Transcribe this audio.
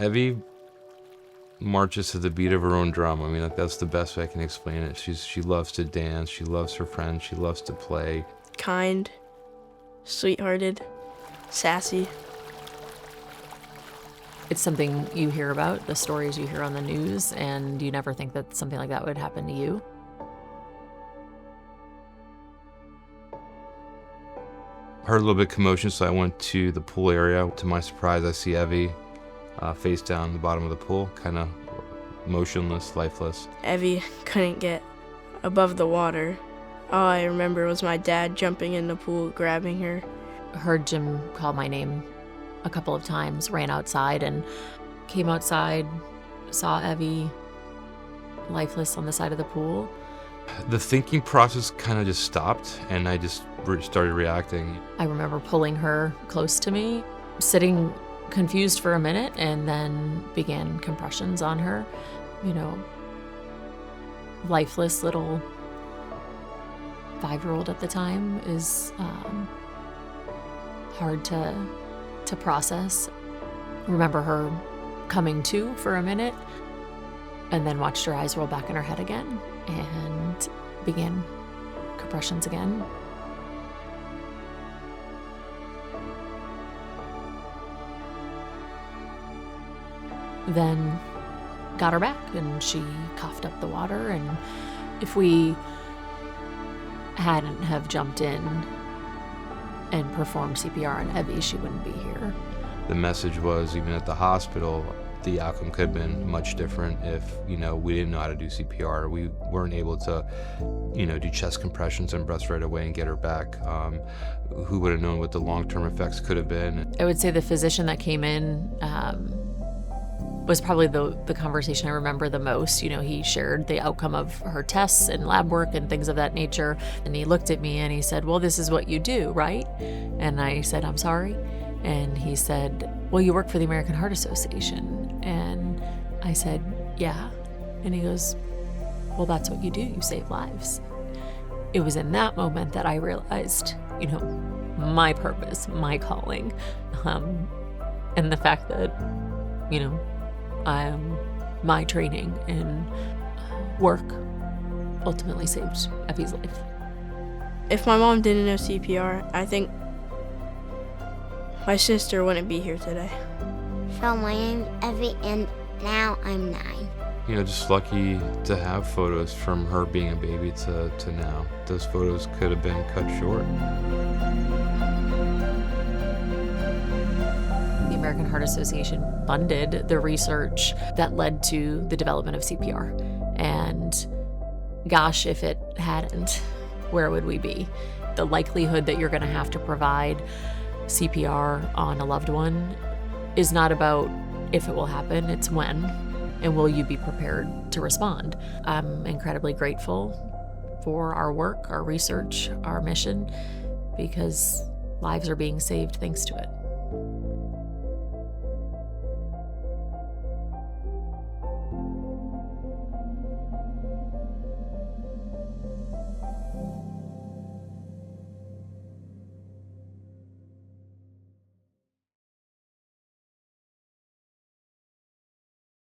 Evie marches to the beat of her own drum. I mean, that's the best way I can explain it. She loves to dance. She loves her friends. She loves to play. Kind, sweethearted, sassy. It's something you hear about, the stories you hear on the news, and you never think that something like that would happen to you. Heard a little bit of commotion, so I went to the pool area. To my surprise, I see Evie face down in the bottom of the pool, kind of motionless, lifeless. Evie couldn't get above the water. All I remember was my dad jumping in the pool, grabbing her. Heard Jim call my name a couple of times, ran outside and came outside, saw Evie lifeless on the side of the pool. The thinking process kind of just stopped, and I just started reacting. I remember pulling her close to me, sitting confused for a minute, and then began compressions on her. You know, lifeless little 5-year-old at the time is hard to process. Remember her coming to for a minute, and then watched her eyes roll back in her head again and began compressions again. Then got her back, and she coughed up the water, and if we hadn't have jumped in and performed CPR on Evie, she wouldn't be here. The message was, even at the hospital, the outcome could have been much different if, we didn't know how to do CPR. We weren't able to, do chest compressions and breaths right away and get her back. Who would have known what the long-term effects could have been? I would say the physician that came in was probably the conversation I remember the most. He shared the outcome of her tests and lab work and things of that nature. And he looked at me and he said, "Well, this is what you do, right?" And I said, "I'm sorry." And he said, "Well, you work for the American Heart Association." And I said, "Yeah." And he goes, "Well, that's what you do. You save lives." It was in that moment that I realized, my purpose, my calling, and the fact that, my training and work ultimately saved Evie's life. If my mom didn't know CPR, I think my sister wouldn't be here today. So my name's Evie, and now I'm 9. Just lucky to have photos from her being a baby to now. Those photos could have been cut short. The American Heart Association funded the research that led to the development of CPR. And gosh, if it hadn't, where would we be? The likelihood that you're going to have to provide CPR on a loved one is not about if it will happen, it's when, and will you be prepared to respond. I'm incredibly grateful for our work, our research, our mission, because lives are being saved thanks to it.